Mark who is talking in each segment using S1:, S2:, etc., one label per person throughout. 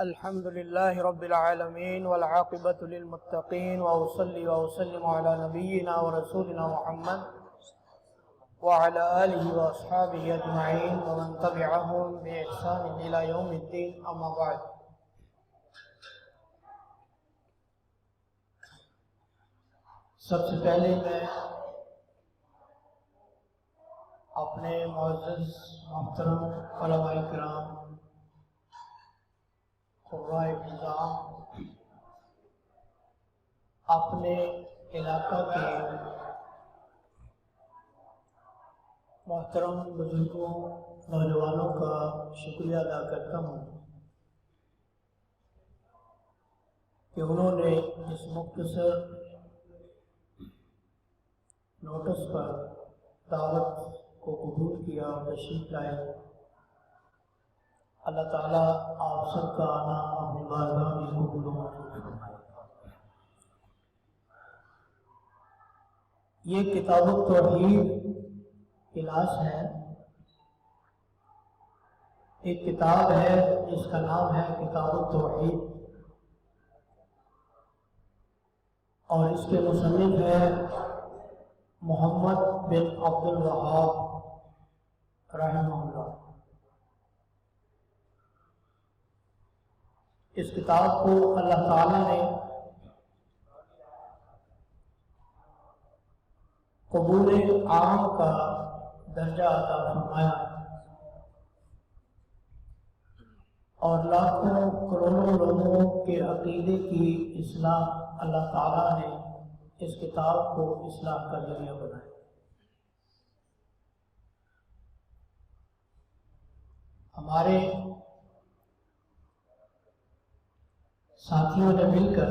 S1: الحمد لله رب العالمين والعاقبة للمتقين وأصلي وأسلم على نبينا ورسولنا محمد وعلى آله وأصحابه أجمعين ومن تبعهم بإحسان إلى يوم الدين أما بعد. سب سے پہلے میں اپنے معزز محترم علماء کرام قرائے نظام اپنے علاقہ کے محترم بزرگوں نوجوانوں کا شکریہ ادا کرتا ہوں کہ انہوں نے اس مختصر نوٹس پر دعوت کو قبول کیا اور تشریف لائے. اللہ تعالیٰ آپ سب کا آنا اپنی بارگاہ میں قبول و منظور فرمائے. یہ کتاب التوحید کلاس ہے. ایک کتاب ہے جس کا نام ہے کتاب التوحید اور اس کے مصنف ہے محمد بن عبد الوہاب رحمہ اللہ. اس کتاب کو اللہ تعالیٰ نے قبول عام کا درجہ عطا فرمایا اور لاکھوں کروڑوں لوگوں کے عقیدے کی اصلاح اللہ تعالیٰ نے اس کتاب کو اصلاح کا ذریعہ بنایا. ہمارے ساتھیوں نے مل کر،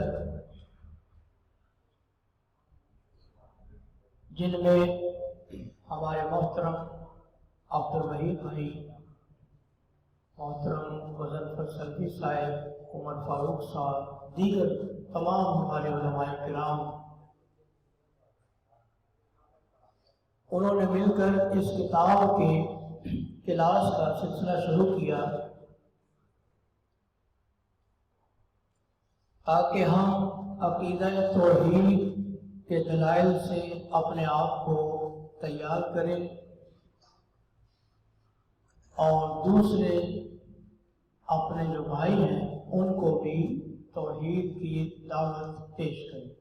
S1: جن میں ہمارے محترم عبد الوحید بھائی، محترم مظفر سلفی صاحب، عمر فاروق صاحب، دیگر تمام ہمارے علماء کرام، انہوں نے مل کر اس کتاب کے کلاس کا سلسلہ شروع کیا تاکہ ہم عقیدہ توحید کے دلائل سے اپنے آپ کو تیار کریں اور دوسرے اپنے جو بھائی ہیں ان کو بھی توحید کی دعوت پیش کریں.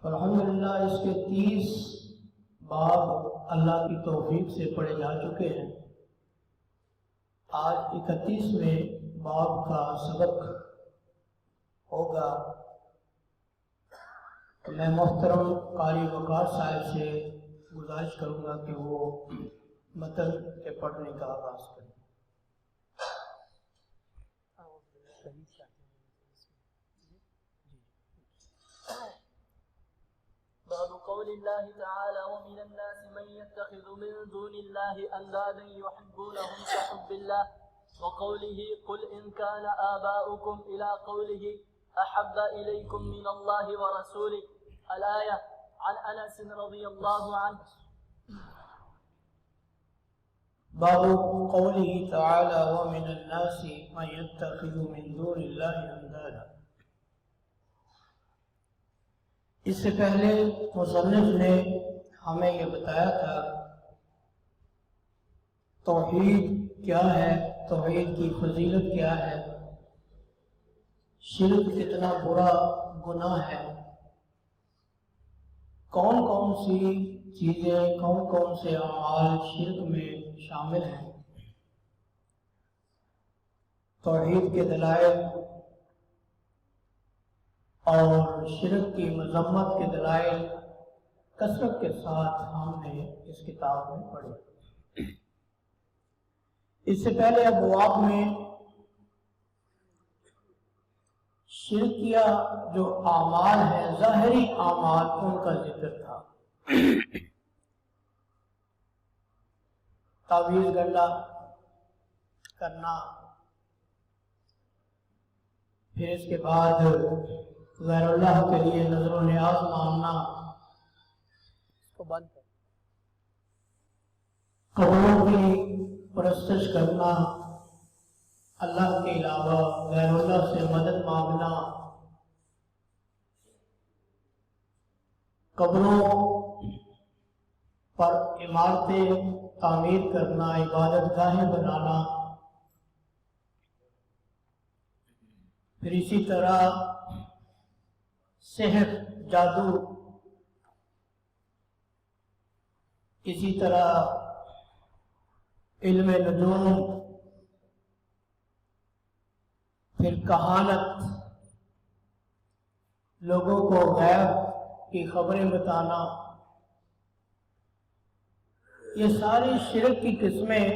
S1: الحمدللہ اس کے 30 باب اللہ کی توفیق سے پڑھے جا چکے ہیں. آج 31ویں باب کا سبق ہوگا. میں محترم قاری وقار صاحب سے گزارش کروں گا کہ وہ متن کے پڑھنے کا آغاز کریں.
S2: باب قول الله تعالى ومن الناس من يتخذ من دون الله أندادا يحبونهم كحب الله وقوله قل إن كان آباؤكم إلى قوله أحب إليكم من الله ورسوله الآية. عن أنس رضي الله عنه.
S1: باب قوله تعالى ومن الناس من يتخذ من دون الله أندادا. اس سے پہلے مصنف نے ہمیں یہ بتایا تھا توحید کیا ہے، توحید کی فضیلت کیا ہے، شرک کتنا برا گناہ ہے، کون کون سی چیزیں، کون کون سے اعمال شرک میں شامل ہیں. توحید کے دلائل اور شرک کی مذمت کے دلائل کثرت کے ساتھ ہم نے اس کتاب میں پڑھے. اس سے پہلے ابواب میں شرکیہ جو اعمال ہیں، ظاہری اعمال، ان کا ذکر تھا. تعویذ گنڈا کرنا، پھر اس کے بعد غیر اللہ کے لیے نظر و نیاز ماننا، اس کو بند کر، قبروں کی پرستش کرنا، اللہ کے علاوہ غیر اللہ سے مدد مانگنا، قبروں پر عمارتیں تعمیر کرنا، عبادت گاہیں بنانا، پھر اسی طرح سحر، جادو، اسی طرح علم نجوم، پھر کہانت، لوگوں کو غیب کی خبریں بتانا، یہ ساری شرک کی قسمیں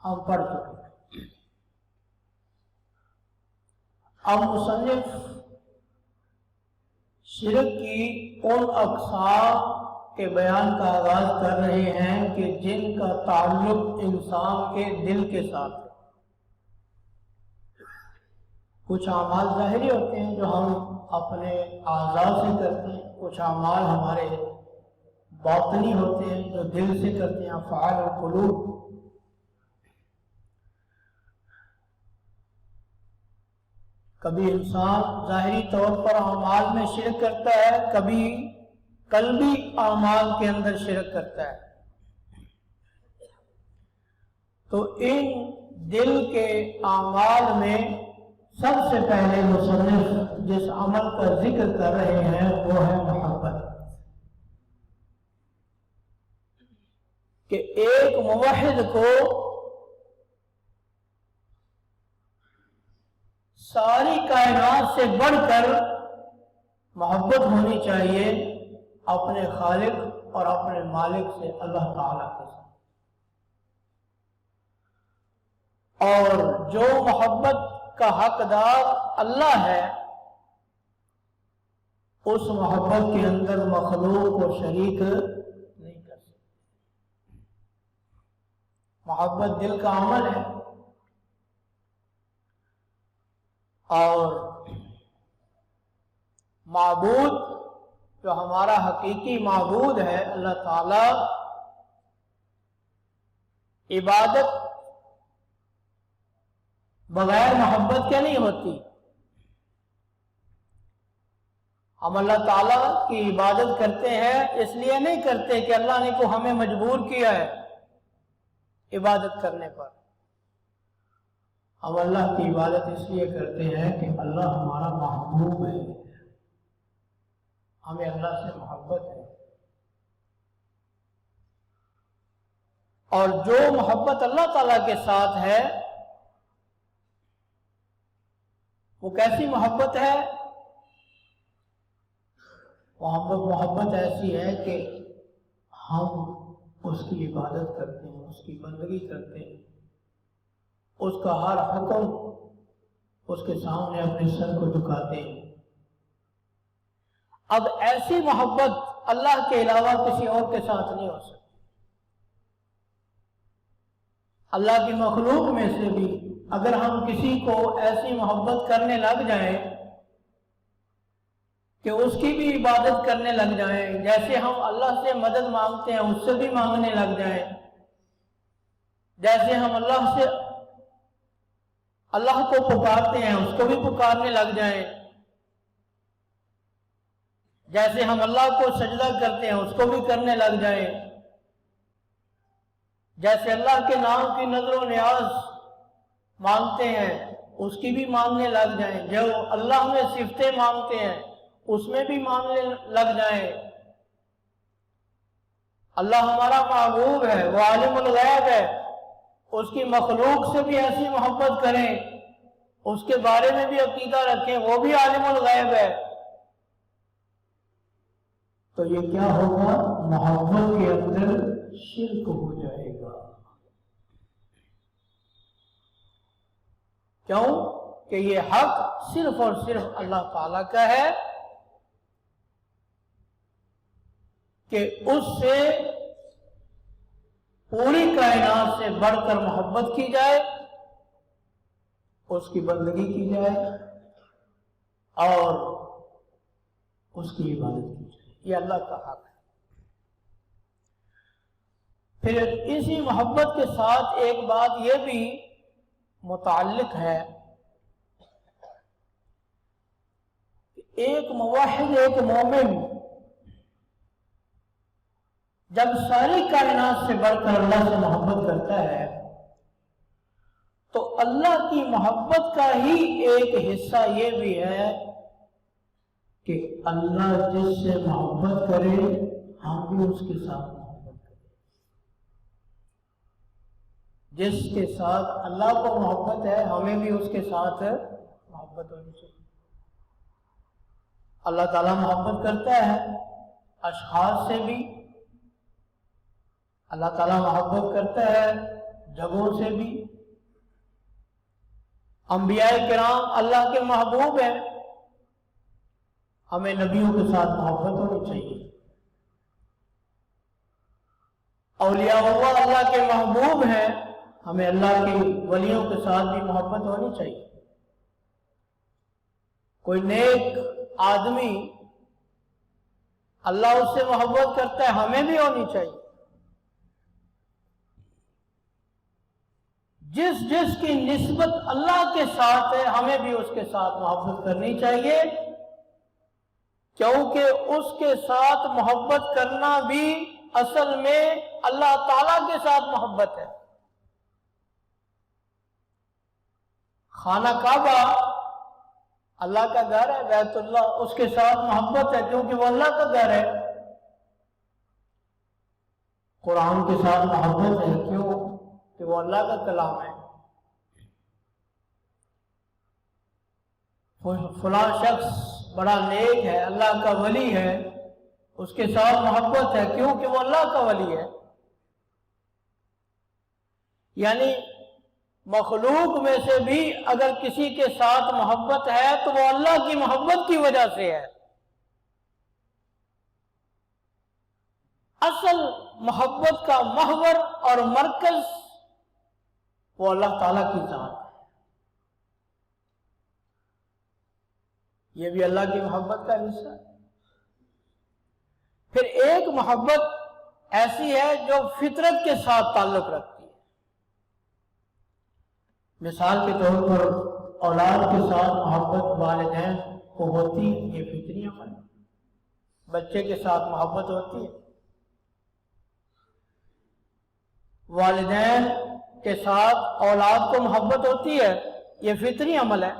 S1: ہم پڑھ چکے ہیں۔ اب مصنف شرک کی ان اقسام کے بیان کا آغاز کر رہے ہیں کہ جن کا تعلق انسان کے دل کے ساتھ ہے۔ کچھ اعمال ظاہری ہوتے ہیں جو ہم اپنے اعضاء سے کرتے ہیں، کچھ اعمال ہمارے باطنی ہوتے ہیں جو دل سے کرتے ہیں، افعال القلوب۔ کبھی انسان ظاہری طور پر اعمال میں شرک کرتا ہے، کبھی قلبی اعمال کے اندر شرک کرتا ہے۔ تو ان دل کے اعمال میں سب سے پہلے مصنف جس عمل کا ذکر کر رہے ہیں وہ ہے محبت، کہ ایک موحد کو ساری کائنات سے بڑھ کر محبت ہونی چاہیے اپنے خالق اور اپنے مالک سے، اللہ تعالیٰ کے ساتھ۔ اور جو محبت کا حقدار اللہ ہے، اس محبت کے اندر مخلوق کو شریک نہیں کر سکتے۔ محبت دل کا عمل ہے، اور معبود جو ہمارا حقیقی معبود ہے اللہ تعالی، عبادت بغیر محبت کے نہیں ہوتی۔ ہم اللہ تعالیٰ کی عبادت کرتے ہیں اس لیے نہیں کرتے کہ اللہ نے کو ہمیں مجبور کیا ہے عبادت کرنے پر۔ ہم اللہ کی عبادت اس لیے کرتے ہیں کہ اللہ ہمارا محبوب ہے، ہمیں اللہ سے محبت ہے۔ اور جو محبت اللہ تعالیٰ کے ساتھ ہے وہ کیسی محبت ہے؟ محبت ایسی ہے کہ ہم اس کی عبادت کرتے ہیں، اس کی بندگی کرتے ہیں، اس کا ہر حکم اس کے سامنے اپنے سر کو جھکاتے ہیں۔ اب ایسی محبت اللہ کے علاوہ کسی اور کے ساتھ نہیں ہو سکتی۔ اللہ کی مخلوق میں سے بھی اگر ہم کسی کو ایسی محبت کرنے لگ جائیں کہ اس کی بھی عبادت کرنے لگ جائیں، جیسے ہم اللہ سے مدد مانگتے ہیں اس سے بھی مانگنے لگ جائیں، جیسے ہم اللہ کو پکارتے ہیں اس کو بھی پکارنے لگ جائیں، جیسے ہم اللہ کو سجدہ کرتے ہیں اس کو بھی کرنے لگ جائیں، جیسے اللہ کے نام کی نظر و نیاز مانگتے ہیں اس کی بھی مانگنے لگ جائیں، جو اللہ میں صفتیں مانگتے ہیں اس میں بھی مانگنے لگ جائیں۔ اللہ ہمارا محبوب ہے، وہ عالم الغیب ہے، اس کی مخلوق سے بھی ایسی محبت کریں، اس کے بارے میں بھی عقیدہ رکھیں، وہ بھی عالم الغیب ہے، تو یہ کیا ہوگا؟ محبت کے اندر شرک ہو جائے گا۔ کیوں؟ کہ یہ حق صرف اور صرف اللہ تعالیٰ کا ہے کہ اس سے پوری کائنات سے بڑھ کر محبت کی جائے، اس کی بندگی کی جائے اور اس کی عبادت کی جائے، یہ اللہ کا حق ہے۔ پھر اسی محبت کے ساتھ ایک بات یہ بھی متعلق ہے کہ ایک موحد، ایک مومن جب ساری کائنات سے بڑھ کر اللہ سے محبت کرتا ہے تو اللہ کی محبت کا ہی ایک حصہ یہ بھی ہے کہ اللہ جس سے محبت کرے ہم بھی اس کے ساتھ محبت کریں۔ جس کے ساتھ اللہ کو محبت ہے ہمیں بھی اس کے ساتھ محبت ہونی چاہیے۔ اللہ تعالیٰ محبت کرتا ہے اشخاص سے بھی، اللہ تعالیٰ محبت کرتا ہے جگہوں سے بھی۔ انبیاء کرام اللہ کے محبوب ہیں، ہمیں نبیوں کے ساتھ محبت ہونی چاہیے۔ اولیاء اللہ کے محبوب ہیں، ہمیں اللہ کے ولیوں کے ساتھ بھی محبت ہونی چاہیے۔ کوئی نیک آدمی اللہ اس سے محبت کرتا ہے، ہمیں بھی ہونی چاہیے۔ جس جس کی نسبت اللہ کے ساتھ ہے ہمیں بھی اس کے ساتھ محبت کرنی چاہیے، کیونکہ اس کے ساتھ محبت کرنا بھی اصل میں اللہ تعالیٰ کے ساتھ محبت ہے۔ خانہ کعبہ اللہ کا گھر ہے، بیت اللہ، اس کے ساتھ محبت ہے کیونکہ وہ اللہ کا گھر ہے۔ قرآن کے ساتھ محبت ہے کیوں کہ وہ اللہ کا کلام ہے۔ فلاں شخص بڑا نیک ہے، اللہ کا ولی ہے، اس کے ساتھ محبت ہے کیوں کہ وہ اللہ کا ولی ہے۔ یعنی مخلوق میں سے بھی اگر کسی کے ساتھ محبت ہے تو وہ اللہ کی محبت کی وجہ سے ہے۔ اصل محبت کا محور اور مرکز وہ اللہ تعالیٰ کی ذات ہے۔ یہ بھی اللہ کی محبت کا حصہ ہے۔ پھر ایک محبت ایسی ہے جو فطرت کے ساتھ تعلق رکھتی ہے۔ مثال کے طور پر اولاد کے ساتھ محبت والدین کو ہوتی ہے، یہ فطری عمل ہے۔ بچے کے ساتھ محبت ہوتی ہے، والدین کے ساتھ اولاد کو محبت ہوتی ہے، یہ فطری عمل ہے۔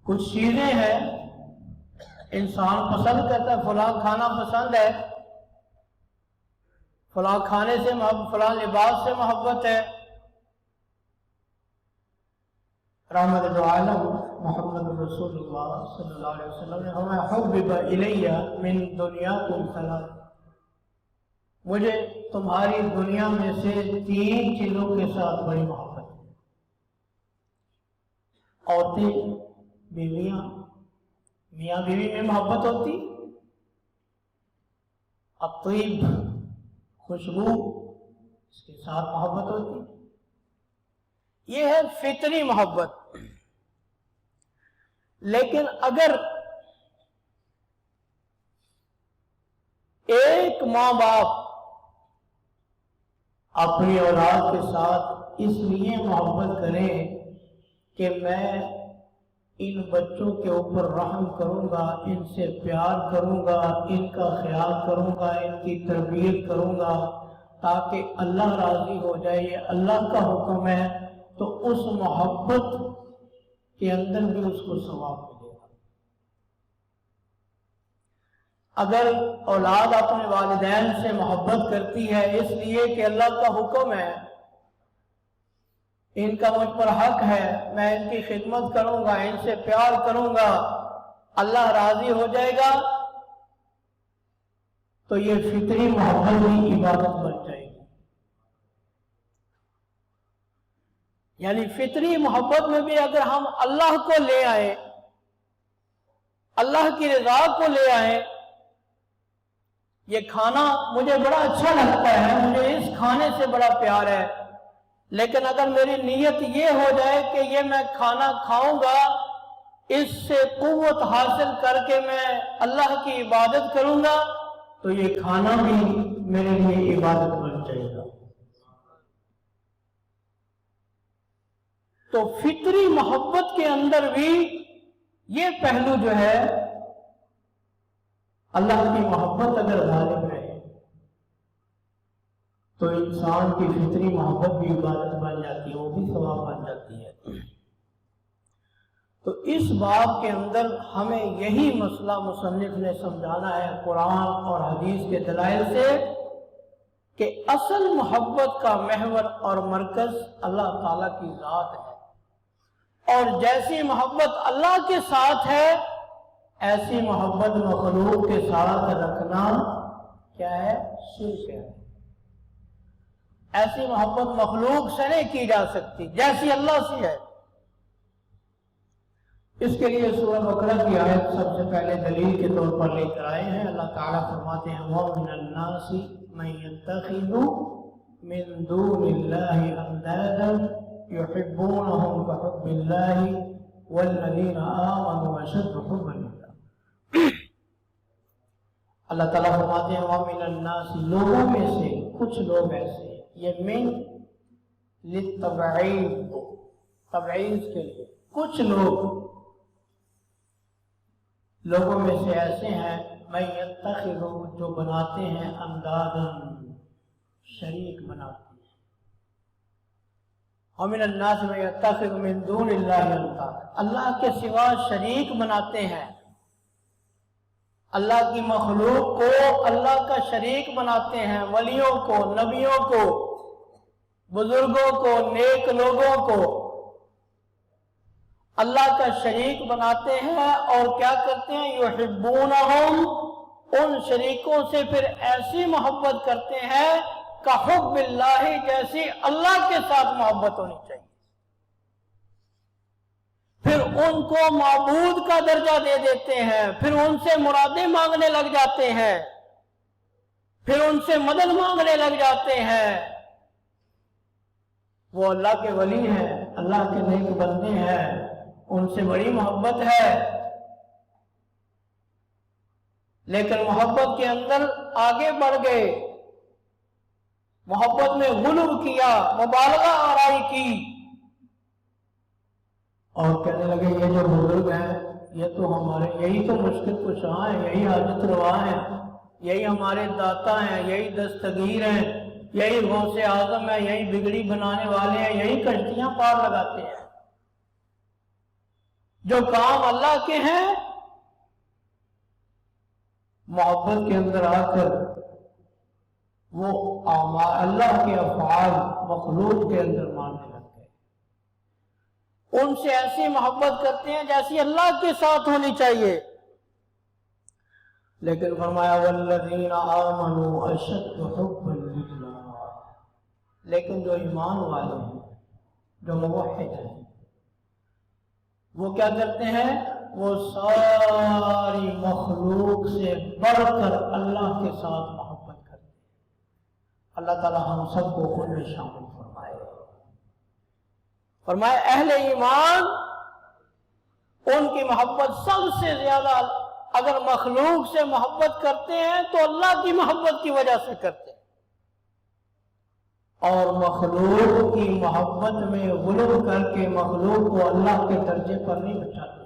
S1: کچھ چیزیں ہیں انسان پسند کرتا ہے، فلاں کھانا پسند ہے، فلاں کھانے سے محبت، فلاں لباس سے محبت ہے۔ رحمت عالم محمد رسول اللہ صلی اللہ علیہ وسلم نے ہمیں حبب الیہ من دنیاکم ثلاث، مجھے تمہاری دنیا میں سے 3 چیزوں کے ساتھ بڑی محبت ہے۔ عورتیں، بیویاں، میاں بیوی میں محبت ہوتی، الطیب، خوشبو، اس کے ساتھ محبت ہوتی۔ یہ ہے فطری محبت۔ لیکن اگر ایک ماں باپ اپنی اولاد کے ساتھ اس لیے محبت کریں کہ میں ان بچوں کے اوپر رحم کروں گا، ان سے پیار کروں گا، ان کا خیال کروں گا، ان کی تربیت کروں گا تاکہ اللہ راضی ہو جائے، یہ اللہ کا حکم ہے، تو اس محبت کے اندر بھی اس کو ثواب ملے گا۔ اگر اولاد اپنے والدین سے محبت کرتی ہے اس لیے کہ اللہ کا حکم ہے، ان کا مجھ پر حق ہے، میں ان کی خدمت کروں گا، ان سے پیار کروں گا، اللہ راضی ہو جائے گا، تو یہ فطری محبت ہی عبادت بن جائے گی۔ یعنی فطری محبت میں بھی اگر ہم اللہ کو لے آئیں، اللہ کی رضا کو لے آئیں، یہ کھانا مجھے بڑا اچھا لگتا ہے، مجھے اس کھانے سے بڑا پیار ہے، لیکن اگر میری نیت یہ ہو جائے کہ یہ میں کھانا کھاؤں گا، اس سے قوت حاصل کر کے میں اللہ کی عبادت کروں گا، تو یہ کھانا بھی میرے لیے عبادت بن جائے گا۔ تو فطری محبت کے اندر بھی یہ پہلو جو ہے، اللہ کی محبت اگر غالب رہے تو انسان کی فطری محبت بھی عبادت بن جاتی ہے، وہ بھی ثواب بن جاتی ہے۔ تو اس باب کے اندر ہمیں یہی مسئلہ مصنف نے سمجھانا ہے قرآن اور حدیث کے دلائل سے، کہ اصل محبت کا محور اور مرکز اللہ تعالیٰ کی ذات ہے، اور جیسی محبت اللہ کے ساتھ ہے ایسی محبت مخلوق کے ساتھ رکھنا کیا ہے؟ شرک ہے۔ ایسی محبت مخلوق سے نہیں کی جا سکتی جیسی اللہ سے ہے۔ اس کے لیے سورہ بقرہ کی آیت سب سے پہلے دلیل کے طور پر لے کر آئے ہیں۔ اللہ تعالیٰ فرماتے ہیں وَمِنَ النَّاسِ مَن يَتَّخِذُ مِن دُونِ اللَّهِ أَندَادًا يحبونهم كحب الله والذين آمنوا أشد حبا لله۔ اللہ تعالیٰ فرماتے ہیں وَمِنَ النَّاسِ، لوگوں میں سے کچھ لوگ ایسے ہیں، یہ من للتبعید، تبعیض کے لیے، کچھ لوگوں میں سے ایسے ہیں مَن يَتَّخِذُ، جو بناتے ہیں اندادا، شریک بناتے ہیں۔ وَمِنَ النَّاسِ مَن يَتَّخِذُ مِن دُونِ اللَّهِ أَندَادًا، اللہ کے سوا شریک بناتے ہیں، اللہ کی مخلوق کو اللہ کا شریک بناتے ہیں، ولیوں کو، نبیوں کو، بزرگوں کو، نیک لوگوں کو اللہ کا شریک بناتے ہیں، اور کیا کرتے ہیں؟ یحبونہم، ان شریکوں سے پھر ایسی محبت کرتے ہیں کحب اللہ، جیسی اللہ کے ساتھ محبت ہونی چاہیے۔ پھر ان کو معبود کا درجہ دے دیتے ہیں، پھر ان سے مرادیں مانگنے لگ جاتے ہیں، پھر ان سے مدد مانگنے لگ جاتے ہیں۔ وہ اللہ کے ولی ہیں، اللہ کے نیک بندے ہیں، ان سے بڑی محبت ہے، لیکن محبت کے اندر آگے بڑھ گئے، محبت میں غلو کیا، مبالغہ آرائی کی، اور کہنے لگے یہ جو بزرگ ہیں یہ تو ہمارے، یہی تو مشکل کشاں ہیں، یہی حاجت روا ہیں، یہی ہمارے داتا ہیں، یہی دستگیر ہیں، یہی غوث اعظم ہے، یہی بگڑی بنانے والے ہیں، یہی کشتیاں پار لگاتے ہیں۔ جو کام اللہ کے ہیں محبت کے اندر آ کر وہ اللہ کے افعال مخلوق کے اندر ماننے لگ گئے، ان سے ایسی محبت کرتے ہیں جیسی اللہ کے ساتھ ہونی چاہیے۔ لیکن فرمایا والذین آمنوا اشد حبا للہ، لیکن جو ایمان والے ہیں، جو موحد ہیں، وہ کیا کرتے ہیں؟ وہ ساری مخلوق سے بڑھ کر اللہ کے ساتھ محبت کرتے ہیں۔ اللہ تعالی ہم سب کو ان میں شامل فرمائے۔ فرمائے اہل ایمان ان کی محبت سب سے زیادہ، اگر مخلوق سے محبت کرتے ہیں تو اللہ کی محبت کی وجہ سے کرتے ہیں، اور مخلوق کی محبت میں غلو کر کے مخلوق کو اللہ کے درجے پر نہیں بچاتے۔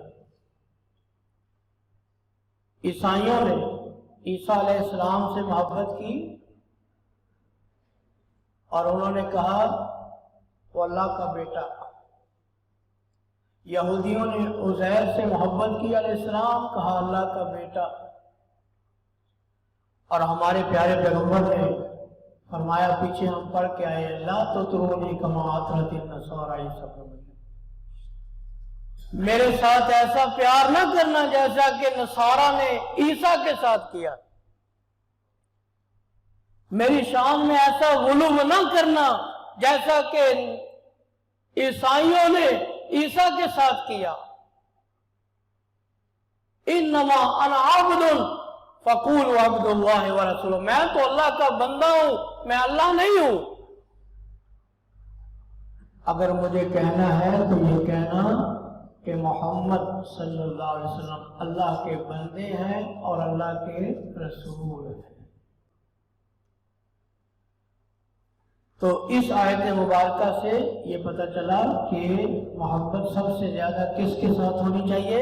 S1: عیسائیوں نے عیسیٰ علیہ السلام سے محبت کی اور انہوں نے کہا وہ اللہ کا بیٹا۔ یہودیوں نے عزیر سے محبت کی علیہ السلام، کہا اللہ کا بیٹا۔ اور ہمارے پیارے پیغمبر نے فرمایا، پیچھے ہم پڑھ کے آئے، لا تطرونی کما اطرت النصارى عیسی ابن مریم، میرے ساتھ ایسا پیار نہ کرنا جیسا کہ نصارہ نے عیسیٰ کے ساتھ کیا، میری شان میں ایسا غلو نہ کرنا جیسا کہ عیسائیوں نے عیسیٰ کے ساتھ کیا۔ انما انا عبد فقولوا عبد اللہ ورسولہ، میں تو اللہ کا بندہ ہوں، میں اللہ نہیں ہوں۔ اگر مجھے کہنا ہے تو یہ کہنا کہ محمد صلی اللہ علیہ وسلم اللہ کے بندے ہیں اور اللہ کے رسول ہیں۔ تو اس آیت مبارکہ سے یہ پتہ چلا کہ محبت سب سے زیادہ کس کے ساتھ ہونی چاہیے؟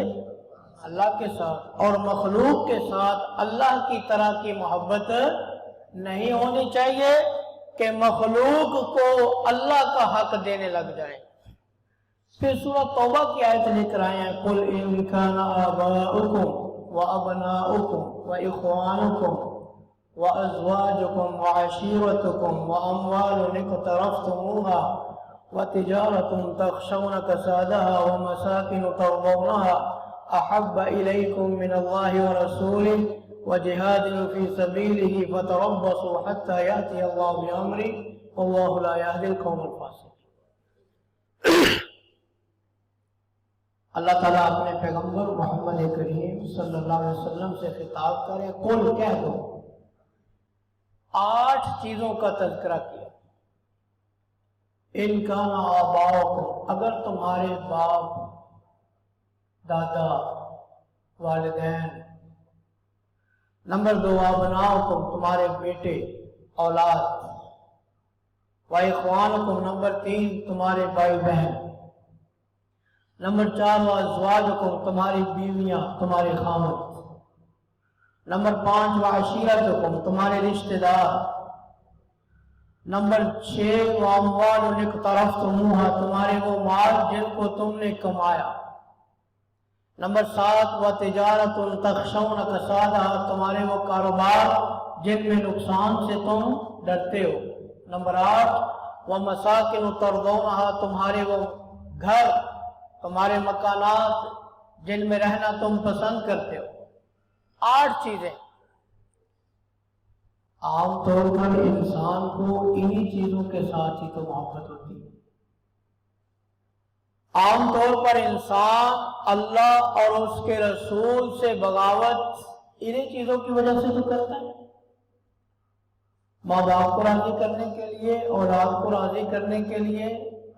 S1: اللہ کے ساتھ. اور مخلوق کے ساتھ اللہ کی طرح کی محبت نہیں ہونی چاہیے کہ مخلوق کو اللہ کا حق دینے لگ جائیں. پھر سورہ توبہ کی آیت لے کر آئے ہیں قُلْ إِن كَانَ آبَاؤُكُمْ وَأَبْنَاؤُكُمْ وَإِخْوَانُكُمْ وَأَزْوَاجُكُمْ وَعَشِيرَتُكُمْ وَأَمْوَالٌ اقْتَرَفْتُمُوهَا وَتِجَارَةٌ تَخْشَوْنَ كَسَادَهَا وَمَسَاكِنُ تَرْضَوْنَهَا أَحَبَّ إِلَيْكُم مِّنَ اللَّهِ وَرَسُولِهِ وَجِهَادٍ فِي سَبِيلِهِ فَتَرَبَّصُوا حَتَّى يَأْتِيَ اللَّهُ بِأَمْرِهِ وَاللَّهُ لَا يَهْدِي الْقَوْمَ الْفَاسِقِينَ. اللہ تعالیٰ اپنے پیغمبر محمد کریم صلی اللہ علیہ وسلم سے خطاب کرے قل کہہ دو. 8 چیزوں کا تذکرہ کیا. ان کان آباؤکم اگر تمہارے باپ دادا والدین. نمبر 2 ابناؤکم تمہارے بیٹے اولاد. واخوانکم نمبر 3 تمہارے بھائی بہن. نمبر 4 وازواجکم تمہاری بیویاں تمہارے خاوند. نمبر 5 وعشیرتکم تمہارے رشتہ دار. نمبر 6 واموال اقترفتموها تمہارے وہ مال جن کو تم نے کمایا. نمبر 7 وتجارت تخشون کسادها تمہارے وہ کاروبار جن میں نقصان سے تم ڈرتے ہو. نمبر 8 ومساکن ترضونها تمہارے وہ گھر تمہارے مکانات جن میں رہنا تم پسند کرتے ہو. 8 چیزیں. عام طور پر انسان کو انہی چیزوں کے ساتھ ہی تو محبت ہوتی ہے. عام طور پر انسان اللہ اور اس کے رسول سے بغاوت انہی چیزوں کی وجہ سے تو کرتا ہے. ماں باپ کو راضی کرنے کے لیے، اولاد کو راضی کرنے کے لیے،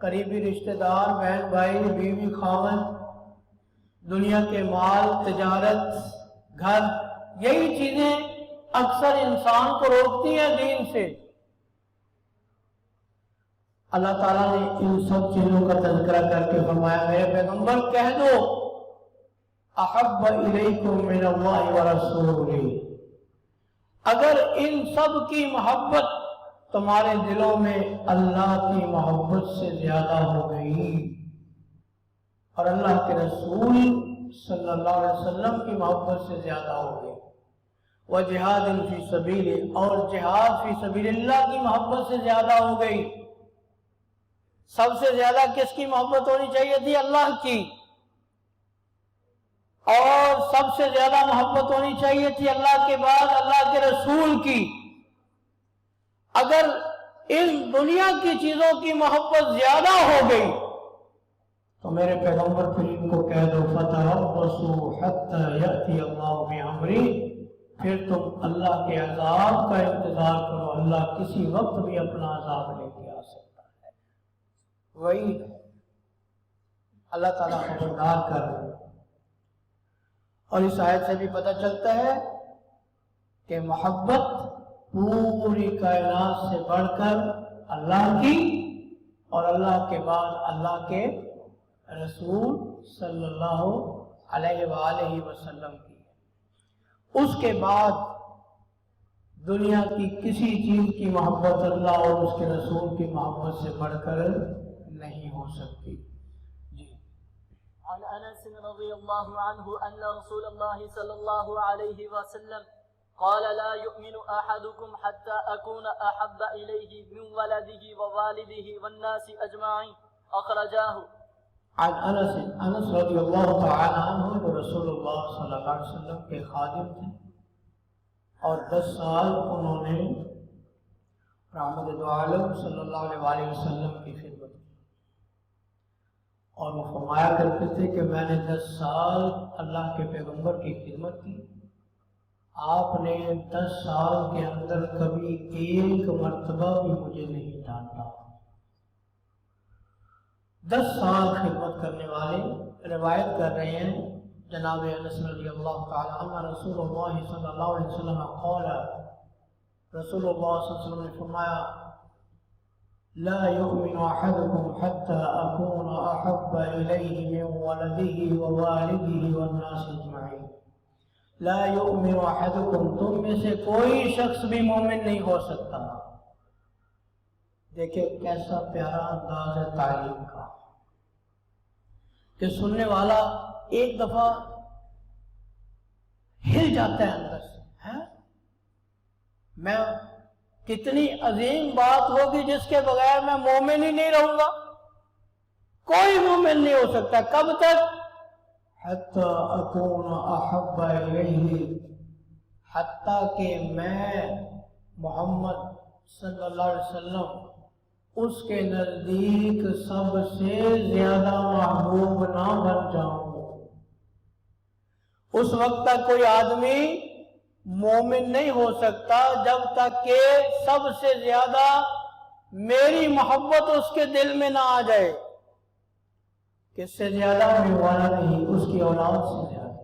S1: قریبی رشتہ دار، بہن بھائی، بیوی خاوند، دنیا کے مال، تجارت، گھر. یہی چیزیں اکثر انسان کو روکتی ہیں دین سے. اللہ تعالیٰ نے ان سب چیزوں کا تذکرہ کر کے فرمایا میرے پیغمبر کہہ دو احب الیکم من اللہ ورسولہ. اگر ان سب کی محبت تمہارے دلوں میں اللہ کی محبت سے زیادہ ہو گئی اور اللہ کے رسول صلی اللہ علیہ وسلم کی محبت سے زیادہ ہو گئی، وجہاد فی سبیلہ اور جہاد فی سبیل اللہ کی محبت سے زیادہ ہو گئی. سب سے زیادہ کس کی محبت ہونی چاہیے تھی؟ اللہ کی. اور سب سے زیادہ محبت ہونی چاہیے تھی اللہ کے بعد اللہ کے رسول کی. اگر اس دنیا کی چیزوں کی محبت زیادہ ہو گئی تو میرے پیغمبر پھر ان کو کہہ دو فتربصوا حتی یأتی اللہ بامرہ، پھر تم اللہ کے عذاب کا انتظار کرو. اللہ کسی وقت بھی اپنا عذاب لے کے آ سکتا ہے. وہی اللہ تعالیٰ خبردار کر رہے. اور اس آیت سے بھی پتہ چلتا ہے کہ محبت پوری کائنات سے بڑھ کر اللہ کی اور اللہ کے بعد اللہ کے رسول صلی اللہ علیہ وآلہ وسلم کی ہے. اس کے بعد دنیا کی کسی چیز کی محبت اللہ اور اس کے رسول کی محبت سے بڑھ کر نہیں ہو سکتی. جی.
S2: عن انس رضی اللہ عنہ ان رسول اللہ صلی اللہ علیہ وسلم قال لا يؤمن احدكم حتى اكون احب اليه من ولده ووالده والناس اجمعين اخرجاه.
S1: عن انس رضی اللہ تعالی عنہ جو رسول اللہ صلی اللہ علیہ وسلم کے خادم تھے اور 10 سال انہوں نے رحمت دو عالم صلی اللہ علیہ وسلم کی خدمت کی. اور وہ فرمایا کرتے تھے کہ میں نے 10 سال اللہ کے پیغمبر کی خدمت کی. آپ نے 10 سال کے اندر کبھی ایک مرتبہ بھی مجھے نہیں ڈانٹا. 10 سال خدمت کرنے والے روایت کر رہے ہیں جناب انس رضی اللہ تعالی عنہ رسول اللہ صلی اللہ علیہ وسلم قال، رسول اللہ صلی اللہ علیہ وسلم نے فرمایا لا يؤمن أحدكم حتى أكون أحب إليه من ولده ووالده والناس أجمعين. لا يؤمن أحدكم، تم میں سے کوئی شخص بھی مومن نہیں ہو سکتا. دیکھیں کیسا پیارا انداز ہے تعلیم کا کہ سننے والا ایک دفعہ ہل جاتا ہے اندر سے. میں کتنی عظیم بات ہوگی جس کے بغیر میں مومن ہی نہیں رہوں گا. کوئی مومن نہیں ہو سکتا. کب تک؟ حتی اکون احب الیہ، حتیٰ کہ میں محمد صلی اللہ علیہ وسلم اس کے نزدیک سب سے زیادہ محبوب نہ بن جاؤں. اس وقت تک کوئی آدمی مومن نہیں ہو سکتا جب تک کہ سب سے زیادہ میری محبت اس کے دل میں نہ آ جائے. کس سے زیادہ؟ میرے والدی، اس کی اولاد سے زیادہ،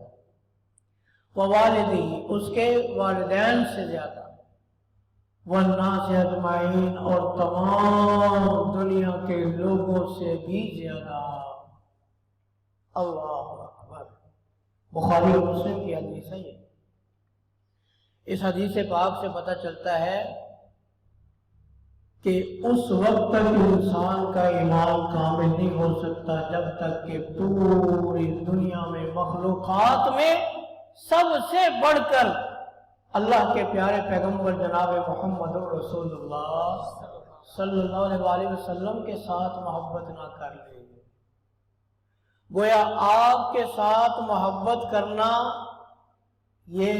S1: ووالدی، اس کے والدین سے زیادہ، والناس اجمعین، اور تمام دنیا کے لوگوں سے بھی زیادہ. اللہ اکبر. بخاری اور مسلم کی حدیث ہے یہ. اس حدیث پاک سے پتہ چلتا ہے کہ اس وقت تک انسان کا ایمان کامل نہیں ہو سکتا جب تک کہ پوری دنیا میں مخلوقات میں سب سے بڑھ کر اللہ کے پیارے پیغمبر جناب محمد رسول اللہ صلی اللہ علیہ وسلم کے ساتھ محبت نہ کر لے. گویا آپ کے ساتھ محبت کرنا یہ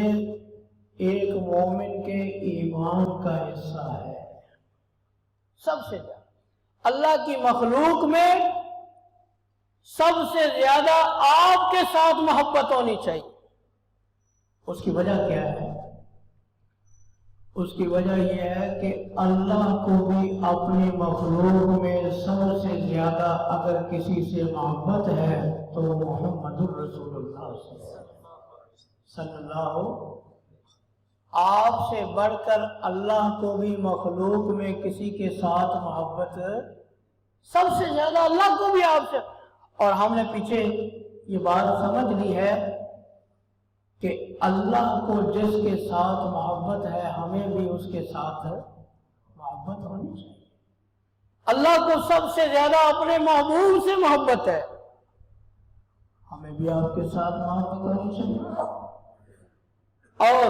S1: ایک مومن کے ایمان کا حصہ ہے. سب سے زیادہ اللہ کی مخلوق میں سب سے زیادہ آپ کے ساتھ محبت ہونی چاہیے. اس کی وجہ کیا ہے؟ اس کی وجہ یہ ہے کہ اللہ کو بھی اپنی مخلوق میں سب سے زیادہ اگر کسی سے محبت ہے تو محمد الرسول اللہ صلی اللہ. آپ سے بڑھ کر اللہ کو بھی مخلوق میں کسی کے ساتھ محبت سب سے زیادہ اللہ کو بھی آپ سے. اور ہم نے پیچھے یہ بات سمجھ لی ہے کہ اللہ کو جس کے ساتھ محبت ہے ہمیں بھی اس کے ساتھ محبت ہونی چاہیے. اللہ کو سب سے زیادہ اپنے محبوب سے محبت ہے، ہمیں بھی آپ کے ساتھ محبت ہونی چاہیے. اور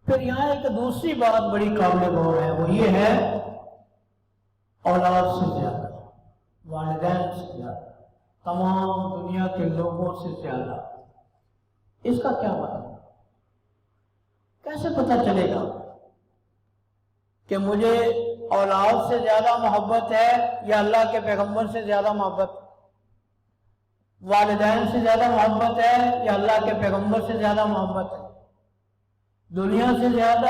S1: پھر یہاں ایک دوسری بات بڑی قابل غور ہے، وہ یہ ہے اولاد سے زیادہ، والدین سے زیادہ، تمام دنیا کے لوگوں سے زیادہ. اس کا کیا مطلب؟ کیسے پتہ چلے گا کہ مجھے اولاد سے زیادہ محبت ہے یا اللہ کے پیغمبر سے زیادہ محبت، والدین سے زیادہ محبت ہے یا اللہ کے پیغمبر سے زیادہ محبت ہے، دنیا سے زیادہ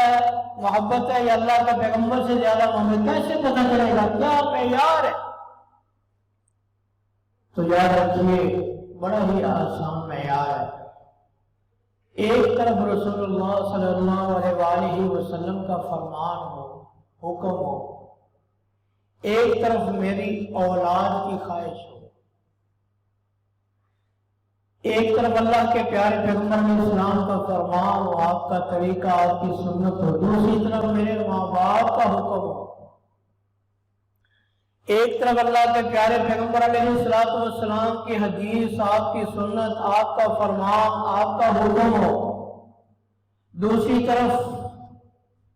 S1: محبت ہے یا اللہ کے پیغمبر سے زیادہ محبت؟ کیسے پتہ چلے گا؟ کیا معیار ہے؟ تو یاد رکھیے بڑا ہی آسان معیار ہے. ایک طرف رسول اللہ صلی اللہ علیہ وآلہ وسلم کا فرمان ہو، حکم ہو، ایک طرف میری اولاد کی خواہش ہو، ایک طرف اللہ کے پیارے پیغمبر علیہ السلام کا فرمان ہو، آپ کا طریقہ، آپ کی سنت ہو، دوسری طرف میرے ماں باپ کا حکم ہو. ایک طرف اللہ کے پیارے پیغمبر علیہ السلام کی حدیث، آپ کی سنت، آپ کا فرمان، آپ کا حکم ہو، دوسری طرف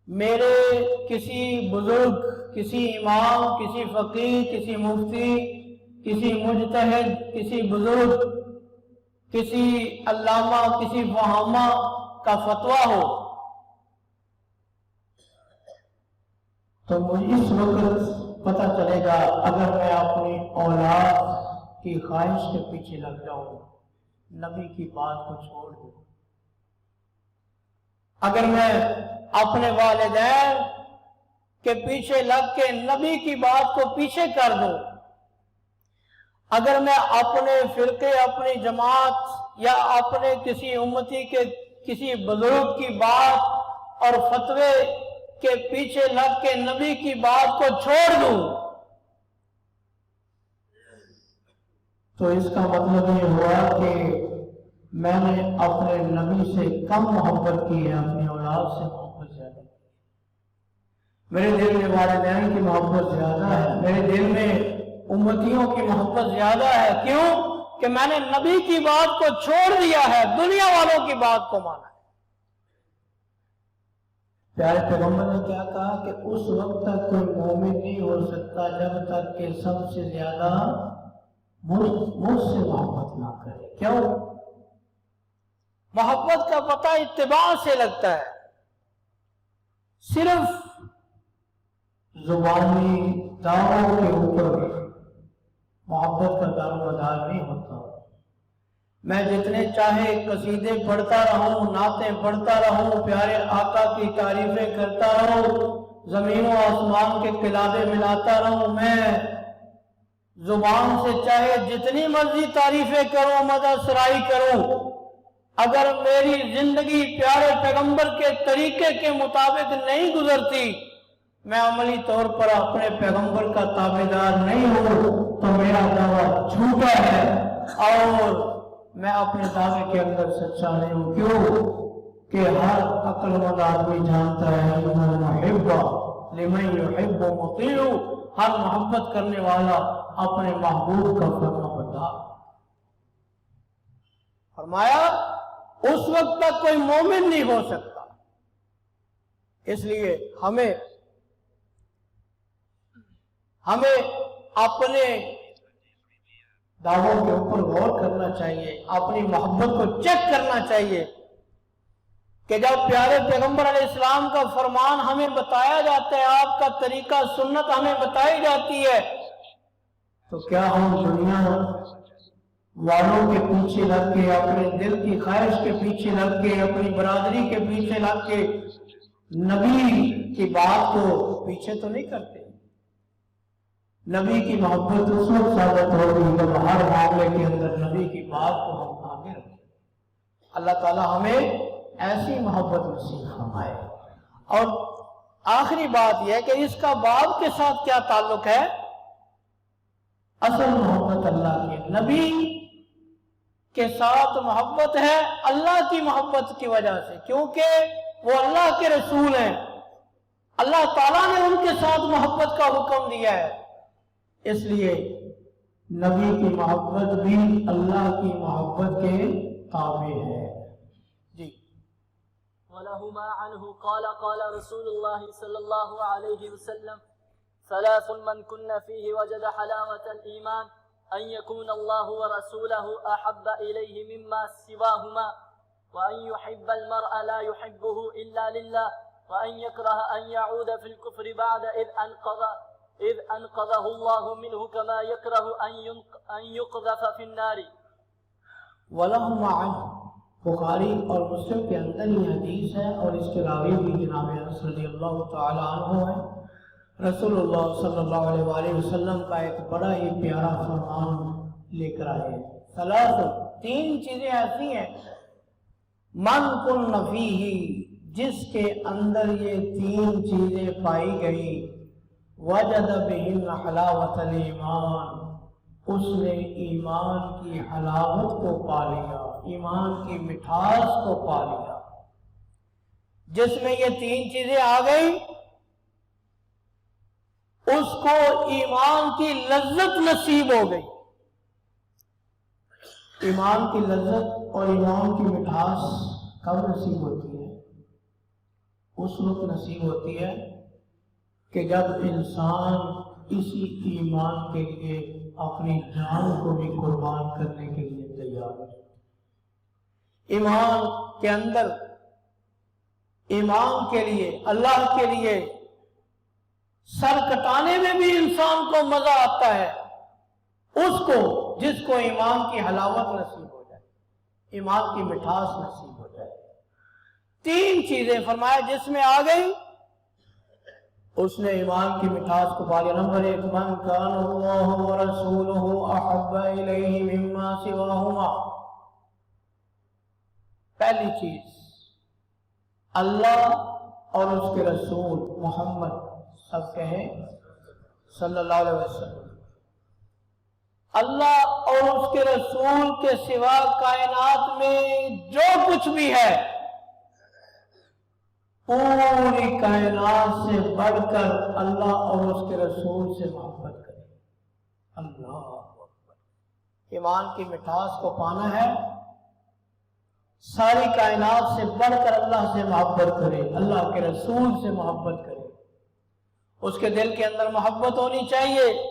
S1: میرے کسی بزرگ، کسی امام، کسی فقیہ، کسی مفتی، کسی مجتہد، کسی بزرگ، کسی علامہ، کسی فہامہ کا فتویٰ ہو، تو مجھے اس وقت پتہ چلے گا. اگر میں اپنی اولاد کی خواہش کے پیچھے لگ جاؤں، نبی کی بات کو چھوڑ دوں، اگر میں اپنے والدین کے پیچھے لگ کے نبی کی بات کو پیچھے کر دوں، اگر میں اپنے فرقے، اپنی جماعت یا اپنے کسی امتی کے کسی بزرگ کی بات اور فتوے کے پیچھے لگ کے نبی کی بات کو چھوڑ دوں تو اس کا مطلب یہ ہوا کہ میں نے اپنے نبی سے کم محبت کی ہے، اپنی اولاد سے محبت زیادہ کی۔ میرے دل میں والدین کی محبت زیادہ ہے، میرے دل میں امتیوں کی محبت زیادہ ہے۔ کیوں؟ کہ میں نے نبی کی بات کو چھوڑ دیا ہے، دنیا والوں کی بات کو مانا ہے۔ پیارے پیغمبر نے کیا کہا کہ اس وقت تک کوئی مومن نہیں ہو سکتا جب تک کہ سب سے زیادہ مجھ سے محبت نہ کرے۔ کیوں؟ محبت کا پتہ اتباع سے لگتا ہے، صرف زبانی دعووں کے اوپر محبت کا دار و مدار نہیں ہوتا۔ میں جتنے چاہے قصیدے پڑھتا رہوں، نعتیں پڑھتا رہوں، پیارے آقا کی تعریفیں کرتا رہوں، زمین و آسمان کے قلادے ملاتا رہوں، میں زبان سے چاہے جتنی مرضی تعریفیں کروں، مدح سرائی کروں، اگر میری زندگی پیارے پیغمبر کے طریقے کے مطابق نہیں گزرتی، میں عملی طور پر اپنے پیغمبر کا تابعدار نہیں ہوں، تو میرا دعویٰ جھوٹا ہے اور میں اپنے دعوے کے اندر سچا نہیں ہوں۔ کیوں؟ کہ ہر عقل مند آدمی جانتا ہے ان المحب لمن یحب مطیع، ہر محبت کرنے والا اپنے محبوب کا فرما بردار۔ فرمایا اس وقت تک کوئی مومن نہیں ہو سکتا، اس لیے ہمیں اپنے دعووں کے اوپر غور کرنا چاہیے، اپنی محبت کو چیک کرنا چاہیے کہ جب پیارے پیغمبر علیہ السلام کا فرمان ہمیں بتایا جاتا ہے، آپ کا طریقہ سنت ہمیں بتائی جاتی ہے، تو کیا ہم دنیا والوں کے پیچھے لگ کے، اپنے دل کی خواہش کے پیچھے لگ کے، اپنی برادری کے پیچھے لگ کے نبی کی بات کو پیچھے تو نہیں کرتے؟ نبی کی محبت اس وقت ثابت ہوگی جب ہر معاملے کے اندر نبی کی بات کو ہم آگے رکھیں۔ اللہ تعالی ہمیں ایسی محبت نصیب فرمائے۔ اور آخری بات یہ ہے کہ اس کا باب کے ساتھ کیا تعلق ہے؟ اصل محبت اللہ کی، نبی کے ساتھ محبت ہے اللہ کی محبت کی وجہ سے، کیونکہ وہ اللہ کے رسول ہیں، اللہ تعالیٰ نے ان کے ساتھ محبت کا حکم دیا ہے، اس لیے نبی کی محبت بھی اللہ کی محبت کے تابع ہے۔ جی
S2: وَلَهُمَا عَنْهُ قَالَ قَالَ رسول اللہ صلی اللہ علیہ وسلم ثلاث من كن فيه وجد حلاوة الإيمان أن يكون الله ورسوله أحب إليه مما سواهما وأن يحب المرء لا يحبه إلا لله وأن يكره أن يعود في الكفر بعد إذ أنقذه الله منه كما يكره أن يقذف في النار۔
S1: وَلَهُمَا عَنْهُ بخاری اور مسلم کے اندر یہ حدیث ہے، اور اس کے راوی بھی جناب انس رضی اللہ تعالی عنہ ہے۔ رسول اللہ صلی اللہ علیہ وآلہ وسلم کا ایک بڑا ہی پیارا فرمان لے کر آئے ہیں۔ ثلاث، تین چیزیں ایسی ہیں، من کن فیہ، جس کے اندر یہ تین چیزیں پائی گئی، وجد بہن حلاوت الایمان، اس نے ایمان کی حلاوت کو پا لیا، ایمان کی مٹھاس کو پا لیا۔ جس میں یہ تین چیزیں آ گئی اس کو ایمان کی لذت نصیب ہو گئی۔ ایمان کی لذت اور ایمان کی مٹھاس کب نصیب ہوتی ہے؟ اس وقت نصیب ہوتی ہے کہ جب انسان اسی ایمان کے لیے اپنی جان کو بھی قربان کرنے کے لیے تیار ہے۔ ایمان کے اندر، ایمان کے لیے، اللہ کے لیے سر کٹانے میں بھی انسان کو مزہ آتا ہے، اس کو جس کو ایمان کی حلاوت نصیب ہو جائے، ایمان کی مٹھاس نصیب ہو جائے۔ تین چیزیں فرمایا جس میں آ گئی اس نے ایمان کی مٹھاس کو پا لیا۔ نمبر ایک، من کان اللہ ورسولہ احب الیہ مما سواہما، پہلی چیز اللہ اور اس کے رسول محمد، سب کہیں صلی اللہ علیہ وسلم۔ اللہ اور اس کے رسول کے سوا کائنات میں جو کچھ بھی ہے، پوری کائنات سے بڑھ کر اللہ اور اس کے رسول سے محبت کرے۔ اللہ اکبر۔ ایمان کی مٹھاس کو پانا ہے، ساری کائنات سے بڑھ کر اللہ سے محبت کرے، اللہ کے رسول سے محبت کرے۔ اس کے دل کے اندر محبت ہونی چاہیے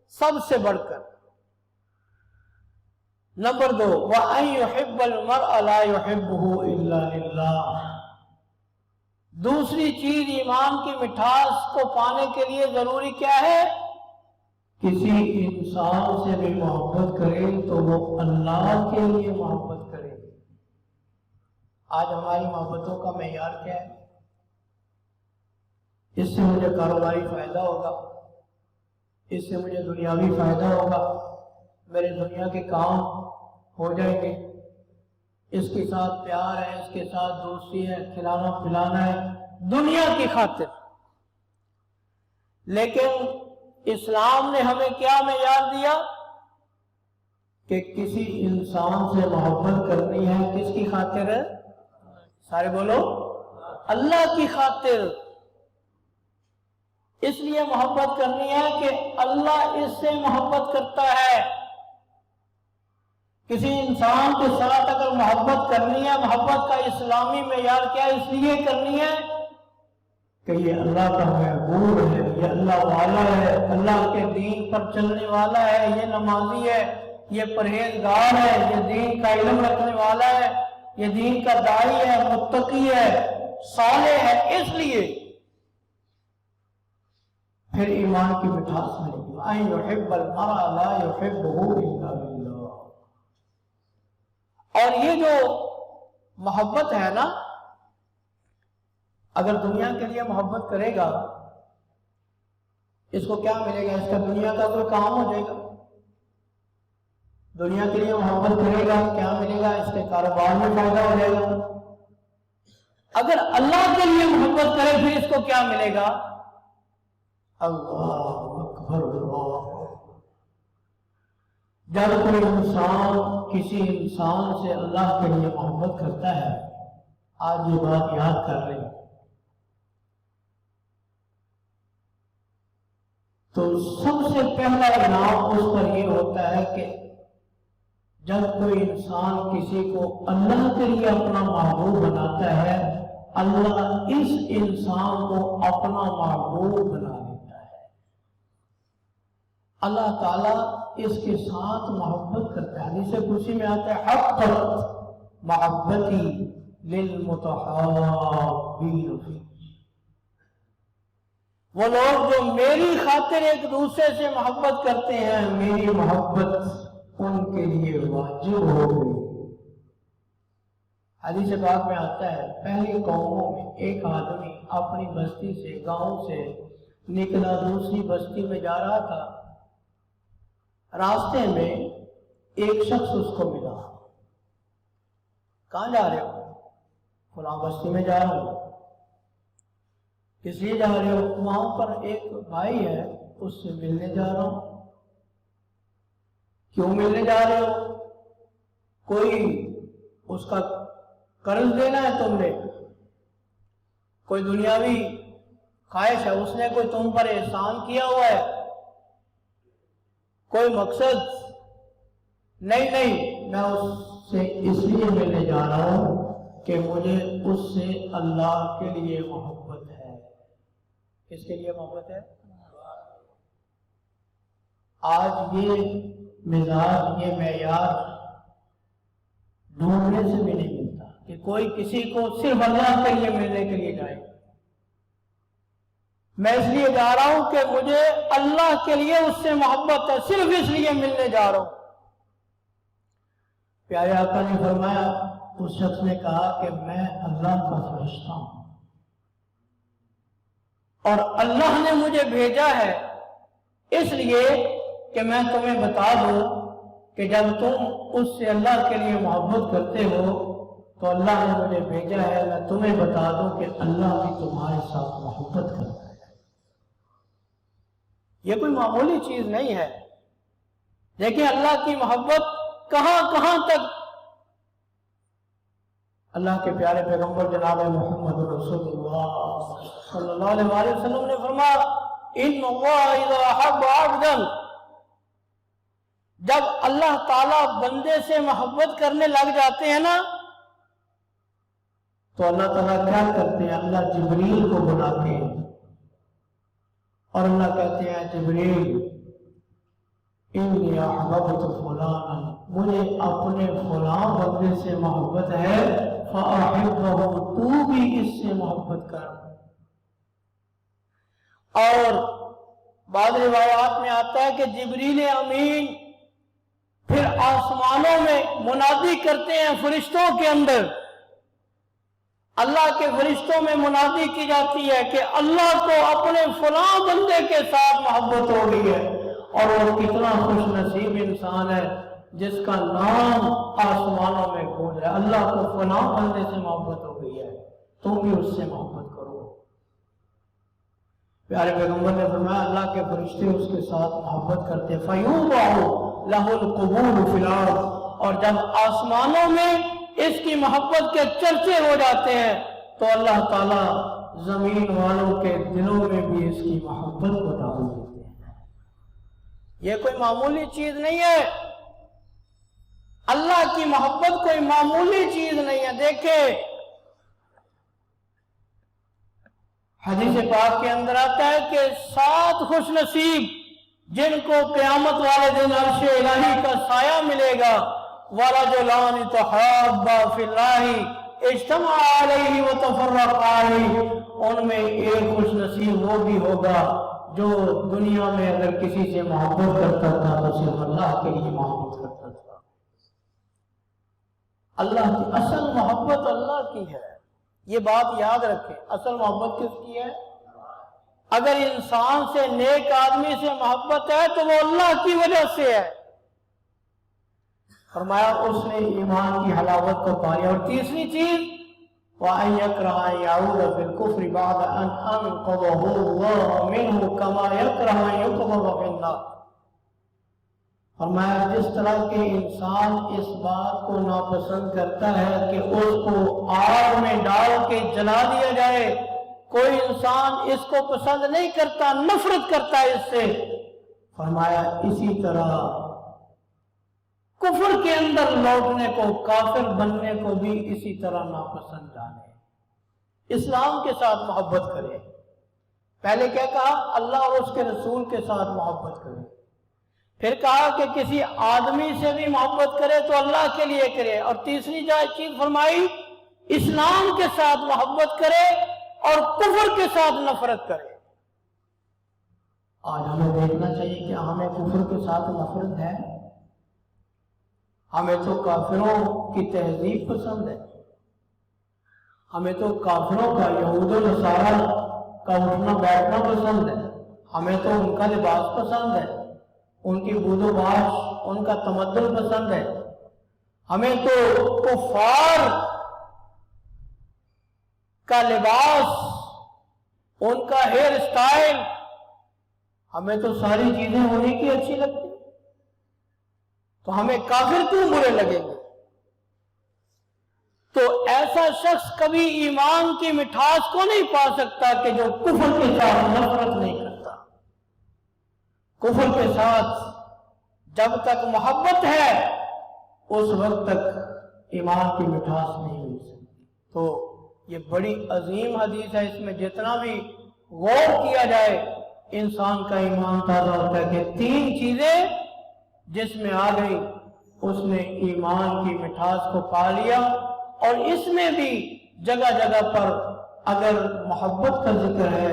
S1: سب سے بڑھ کر۔ نمبر 2، وَأَن يُحِبَّ الْمَرْءَ لَا يُحِبُّهُ إِلَّا لِلَّهِ۔ دوسری چیز ایمان کی مٹھاس کو پانے کے لیے ضروری کیا ہے؟ کسی انسان سے بھی محبت کرے تو وہ اللہ کے لیے محبت کرے۔ آج ہماری محبتوں کا معیار کیا ہے؟ اس سے مجھے کاروباری فائدہ ہوگا، اس سے مجھے دنیاوی فائدہ ہوگا، میرے دنیا کے کام ہو جائیں گے، اس کے ساتھ پیار ہے، اس کے ساتھ دوستی ہے، کھلانا پلانا ہے، دنیا کی خاطر۔ لیکن اسلام نے ہمیں کیا معیار دیا کہ کسی انسان سے محبت کرنی ہے، کس کی خاطر ہے؟ سارے بولو، اللہ کی خاطر۔ اس لیے محبت کرنی ہے کہ اللہ اس سے محبت کرتا ہے۔ کسی انسان کے ساتھ اگر محبت کرنی ہے، محبت کا اسلامی معیار کیا اس لیے کرنی ہے کہ یہ اللہ کا محبوب ہے، یہ اللہ والا ہے، اللہ کے دین پر چلنے والا ہے، یہ نمازی ہے، یہ پرہیزگار ہے، یہ دین کا علم رکھنے والا ہے، یہ دین کا داعی ہے، متقی ہے، صالح ہے۔ اس لیے پھر ایمان کی مٹھاس ملے گی۔ أَن يُحِبَّ الْمَرْءَ لَا يُحِبُّهُ إِلَّا لِلَّهِ۔ اور یہ جو محبت ہے نا، اگر دنیا کے لیے محبت کرے گا، اس کو کیا ملے گا؟ اس کا دنیا کا کوئی کام ہو جائے گا۔ دنیا کے لیے محبت کرے گا، کیا ملے گا؟ اس کے کاروبار میں فائدہ ہو جائے گا۔ اگر اللہ کے لیے محبت کرے پھر اس کو کیا ملے گا؟ اللہ اکبر، اللہ۔ جب کوئی انسان کسی انسان سے اللہ کے لیے محبت کرتا ہے، آج یہ بات یاد کر لیں، تو سب سے پہلا انعام اس پر یہ ہوتا ہے کہ جب کوئی انسان کسی کو اللہ کے لیے اپنا محبوب بناتا ہے، اللہ اس انسان کو اپنا محبوب بنا دیتا ہے۔ اللہ تعالیٰ اس کے ساتھ محبت کرتا ہے۔ حدیث قدسی میں آتا ہے، حقت محبتی للمتحابین فی۔ وہ لوگ جو میری خاطر ایک دوسرے سے محبت کرتے ہیں، میری محبت ان کے لیے واجب ہو گئی۔ حدیث پاک میں آتا ہے، پہلی قوموں میں ایک آدمی اپنی بستی سے، گاؤں سے نکلا، دوسری بستی میں جا رہا تھا۔ راستے میں ایک شخص اس کو ملا۔ کہاں جا رہے ہو؟ فلاں بستی میں جا رہا ہوں۔ کس لیے جا رہے ہو؟ وہاں پر ایک بھائی ہے، اس سے ملنے جا رہا ہوں۔ کیوں ملنے جا رہے ہو؟ کوئی اس کا قرض دینا ہے تم نے؟ کوئی دنیاوی خواہش ہے؟ اس نے کوئی تم پر احسان کیا ہوا ہے؟ کوئی مقصد؟ نہیں، میں اس سے اس لیے ملنے جا رہا ہوں کہ مجھے اس سے اللہ کے لیے محبت ہے۔ کس کے لیے محبت ہے؟ آج یہ مزاج، یہ معیار ڈھونڈنے سے بھی نہیں ملتا کہ کوئی کسی کو صرف اللہ کے لیے ملنے کے لیے جائے۔ میں اس لیے جا رہا ہوں کہ مجھے اللہ کے لیے اس سے محبت ہے، صرف اس لیے ملنے جا رہا ہوں۔ پیارے آقا نے فرمایا، اس شخص نے کہا کہ میں اللہ کا فرشتہ ہوں اور اللہ نے مجھے بھیجا ہے اس لیے کہ میں تمہیں بتا دوں کہ جب تم اس سے اللہ کے لیے محبت کرتے ہو تو اللہ نے مجھے بھیجا ہے میں تمہیں بتا دوں کہ اللہ بھی تمہارے ساتھ محبت کرتا ہے۔ یہ کوئی معمولی چیز نہیں ہے۔ دیکھیں اللہ کی محبت کہاں کہاں تک۔ اللہ کے پیارے پیغمبر جناب محمد رسول اللہ صلی اللہ علیہ وسلم نے فرمایا ان اللہ اذا احب عبدا، جب اللہ تعالیٰ بندے سے محبت کرنے لگ جاتے ہیں نا تو اللہ تعالیٰ کیا کرتے ہیں؟ اللہ جبریل کو بلاتے ہیں اور اللہ کہتے ہیں جبریل انی احببت فلانا، مجھے اپنے فلاں بندے سے محبت ہے، فاحبہ، تو بھی اس سے محبت کر۔ اور بعض روایات میں آتا ہے کہ جبریل امین پھر آسمانوں میں منادی کرتے ہیں فرشتوں کے اندر، اللہ کے فرشتوں میں منادی کی جاتی ہے کہ اللہ کو اپنے فلاں بندے کے ساتھ محبت ہو گئی ہے، اور وہ کتنا خوش نصیب انسان ہے جس کا نام آسمانوں میں گونج رہا ہے، اللہ کو فلاں بندے سے محبت ہو گئی ہے، تم بھی اس سے محبت کرو۔ پیارے پیغمبر نے فرمایا اللہ کے فرشتے اس کے ساتھ محبت کرتے، فَيُوضَعُ لَهُ الْقُبُولُ فِي الْأَرْضِ، اور جب آسمانوں میں اس کی محبت کے چرچے ہو جاتے ہیں تو اللہ تعالیٰ زمین والوں کے دلوں میں بھی اس کی محبت کو ڈال دیتے ہیں۔ یہ کوئی معمولی چیز نہیں ہے، اللہ کی محبت کوئی معمولی چیز نہیں ہے۔ دیکھیں حدیث پاک کے اندر آتا ہے کہ 7 خوش نصیب جن کو قیامت والے دن عرش الہی کا سایہ ملے گا، وَرَجُلَانِ تَحَابَّا فِي اللَّهِ اجْتَمَعَا عَلَيْهِ وَتَفَرَّقَا عَلَيْهِ، ان میں ایک خوش نصیب وہ بھی ہوگا جو دنیا میں اگر کسی سے محبت کرتا تھا تو صرف اللہ کے لیے محبت کرتا تھا۔ اللہ کی اصل محبت اللہ کی ہے، یہ بات یاد رکھیں، اصل محبت کس کی ہے؟ اگر انسان سے، نیک آدمی سے محبت ہے تو وہ اللہ کی وجہ سے ہے۔ فرمایا اس نے ایمان کی حلاوت کو پایا۔ اور تیسری چیز وَأَن يَكْرَهَ أَن يَعُودَ فِي الْكُفْرِ بَعْدَ أَنْ أَنْقَذَهُ اللَّهُ مِنْهُ كَمَا يَكْرَهُ أَن يُقْذَفَ فِي النَّارِ۔ فرمایا جس طرح کہ انسان اس بات کو ناپسند کرتا ہے کہ اس کو آگ میں ڈال کے جلا دیا جائے، کوئی انسان اس کو پسند نہیں کرتا، نفرت کرتا ہے اس سے، فرمایا اسی طرح کفر کے اندر لوٹنے کو، کافر بننے کو بھی اسی طرح ناپسند جانے۔ اسلام کے ساتھ محبت کرے، پہلے کیا کہا؟ اللہ اور اس کے رسول کے ساتھ محبت کرے، پھر کہا کہ کسی آدمی سے بھی محبت کرے تو اللہ کے لیے کرے، اور تیسری چیز فرمائی اسلام کے ساتھ محبت کرے اور کفر کے ساتھ نفرت کرے۔ آج ہمیں دیکھنا چاہیے کہ ہمیں کفر کے ساتھ نفرت ہے؟ ہمیں تو کافروں کی تہذیب پسند ہے، ہمیں تو کافروں کا، یہود و نصارہ کا اٹھنا بیٹھنا پسند ہے، ہمیں تو ان کا لباس پسند ہے، ان کی بود و باش، ان کا تمدن پسند ہے، ہمیں تو کفار کا لباس، ان کا ہیئر سٹائل، ہمیں تو ساری چیزیں انہیں کی اچھی لگتی، تو ہمیں کافر کیوں برے لگیں گے؟ تو ایسا شخص کبھی ایمان کی مٹھاس کو نہیں پا سکتا کہ جو کفر کے ساتھ نفرت نہیں کرتا۔ کفر کے ساتھ جب تک محبت ہے اس وقت تک ایمان کی مٹھاس نہیں مل سکتی۔ تو یہ بڑی عظیم حدیث ہے، اس میں جتنا بھی غور کیا جائے انسان کا ایمان تازہ ہوتا ہے کہ 3 چیزیں جس میں آ گئی اس نے ایمان کی مٹھاس کو پا لیا۔ اور اس میں بھی جگہ جگہ پر اگر محبت کا ذکر ہے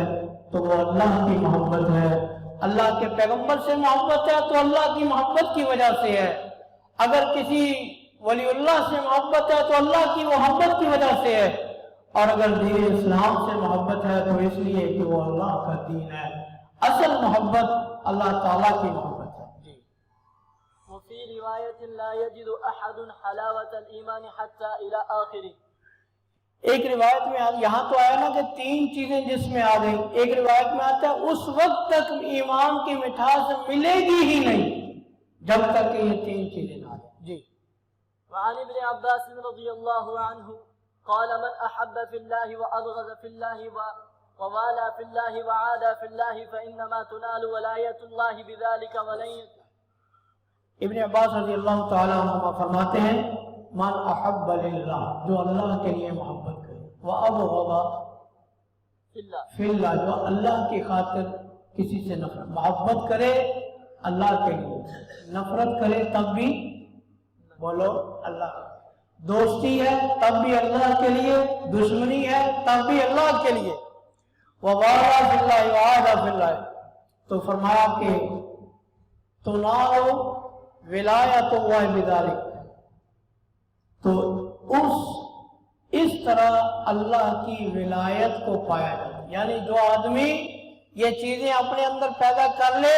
S1: تو وہ اللہ کی محبت ہے، اللہ کے پیغمبر سے محبت ہے تو اللہ کی محبت کی وجہ سے ہے، اگر کسی ولی اللہ سے محبت ہے تو اللہ کی محبت کی وجہ سے ہے، اور اگر دین اسلام سے محبت ہے تو اس لیے کہ وہ اللہ کا دین ہے۔ اصل محبت اللہ تعالیٰ کی محبت ہے۔
S2: وفي رواية لا يجد أحد حلاوة الإيمان حتى إلى آخره.
S1: ایک روایت میں یہاں تو آیا نا کہ 3 چیزیں جس میں آ گئی، ایک روایت میں آتا ہے اس وقت تک ایمان کی مٹھاس ملے گی ہی نہیں جب تک کہ یہ 3 چیزیں نہ آ جائیں. جی.
S2: وعن ابن عباس رضي الله عنه قال من أحب في الله وأبغض في الله ووالى في الله وعادى في الله فإنما تنال ولاية الله بذلك ولن.
S1: ابن عباس رضی اللہ تعالیٰ عنہ فرماتے ہیں من احب للہ، جو اللہ کے لیے محبت کرے، وابغض فی اللہ، جو اللہ کی خاطر کسی سے نفرت، محبت کرے اللہ کے لیے، نفرت کرے تب بھی بولو اللہ، دوستی ہے تب بھی اللہ کے لیے، دشمنی ہے تب بھی اللہ کے لیے، ووالا فی اللہ وعادہ فی اللہ، تو فرمایا کہ تنال ولایت اللہ بذالک، تو اس طرح اللہ کی ولایت کو پایا جاتا ہے. یعنی جو آدمی یہ چیزیں اپنے اندر پیدا کر لے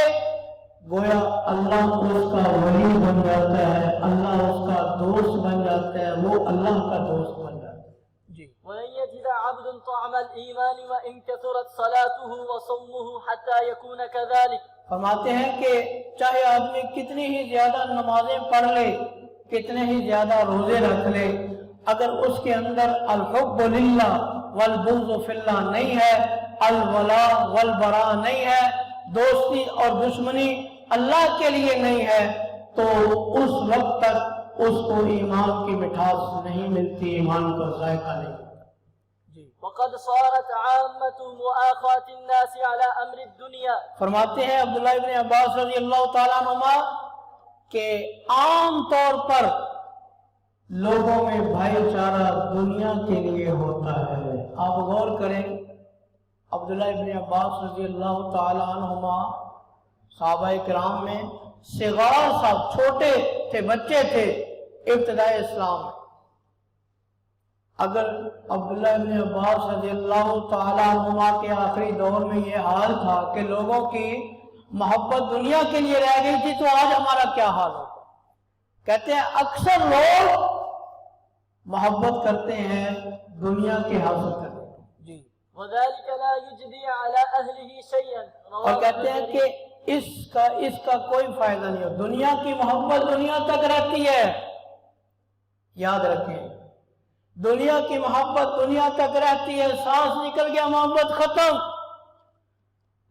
S1: گویا اللہ اس کا ولی بن جاتا ہے، اللہ اس کا دوست بن جاتا ہے، وہ اللہ کا دوست بن جاتا ہے. جی.
S2: وَلَنْ يَجِدَ عَبْدٌ طَعْمَ الْإِيمَانِ وَإِنْ كَثُرَتْ صَلَاتُهُ وَصَوْمُهُ حَتَّى يَكُونَ كَذَلِكَ.
S1: فرماتے ہیں کہ چاہے آدمی کتنی ہی زیادہ نمازیں پڑھ لے، کتنے ہی زیادہ روزے رکھ لے، اگر اس کے اندر الحب للہ والبغض فی اللہ نہیں ہے، الولاء والبراء نہیں ہے، دوستی اور دشمنی اللہ کے لیے نہیں ہے، تو اس وقت تک اس کو ایمان کی مٹھاس نہیں ملتی، ایمان کا ذائقہ نہیں.
S2: وقد صارت عامة مؤاخاة الناس على امر الدنيا. فرماتے
S1: ہیں عبداللہ ابن عباس رضی اللہ تعالیٰ عنہما کہ عام طور پر لوگوں میں بھائی چارہ دنیا کے لیے ہوتا ہے. آپ غور کریں، عبداللہ ابن عباس رضی اللہ تعالیٰ عنہما صحابہ کرام میں صغار صاحب، چھوٹے تھے، بچے تھے ابتدائی اسلام میں. اگر عبداللہ ابن عباس رضی اللہ تعالیٰ عنہما کے آخری دور میں یہ حال تھا کہ لوگوں کی محبت دنیا کے لیے رہ گئی تھی، تو آج ہمارا کیا حال ہوگا؟ کہتے ہیں اکثر لوگ محبت کرتے ہیں دنیا کے حاصل کرنے کی. جی.
S2: وَذَلِكَ لَا يُجْدِي عَلَىٰ أَهْلِهِ شَيْئًا.
S1: اور کہتے ہیں کہ اس کا کوئی فائدہ نہیں ہو. دنیا کی محبت دنیا تک رہتی ہے، یاد رکھیں، دنیا کی محبت دنیا تک رہتی ہے، سانس نکل گیا محبت ختم.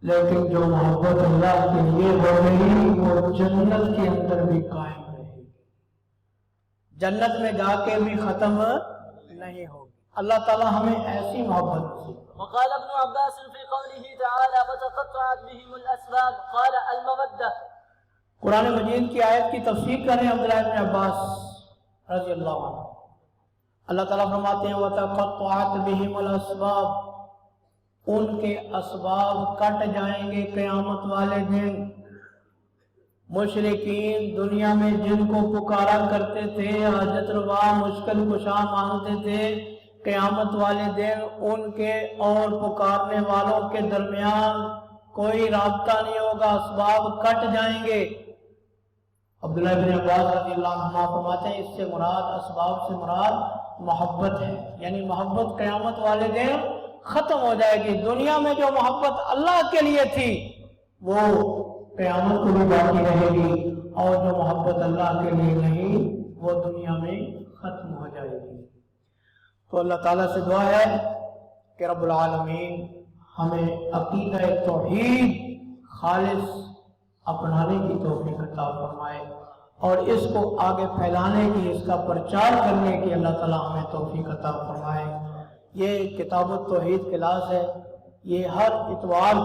S1: لیکن جو محبت اللہ کے لیے ہو گئی وہ جنت کے اندر بھی قائم رہے گی، جنت میں جا کے بھی ختم نہیں ہوگی. اللہ تعالی ہمیں ایسی محبت نصیب.
S2: وقال ابن عباس في قوله تعالى وتقطعت بهم الاسباب قال المودة.
S1: قرآن مجید کی آیت کی تفسیر کریں عبداللہ ابن عباس رضی اللہ عنہ. اللہ تعالیٰ فرماتے ہیں وَتَقَطَّعَتْ بِهِمُ الْأَسْبَابِ، ان کے اسباب کٹ جائیں گے قیامت والے دن. مشرکین دنیا میں جن کو پکارا کرتے تھے، حاجت روا مشکل کشا مانگتے تھے، قیامت والے دن ان کے اور پکارنے والوں کے درمیان کوئی رابطہ نہیں ہوگا، اسباب کٹ جائیں گے. عبداللہ بن عباس رضی اللہ عنہ فرماتے ہیں اس سے مراد، اسباب سے مراد محبت ہے، یعنی محبت قیامت والے دن ختم ہو جائے گی. دنیا میں جو محبت اللہ کے لیے تھی وہ قیامت کو بھی باقی رہے گی، اور جو محبت اللہ کے لیے نہیں وہ دنیا میں ختم ہو جائے گی. تو اللہ تعالیٰ سے دعا ہے کہ رب العالمین ہمیں عقیدہ توحید خالص اپنانے کی توفیق عطا فرمائے، اور اس کو آگے پھیلانے کی، اس کا پرچار کرنے کی اللہ تعالیٰ ہمیں توفیق عطا فرمائے. یہ کتاب التوحید کلاس ہے، یہ ہر اتوار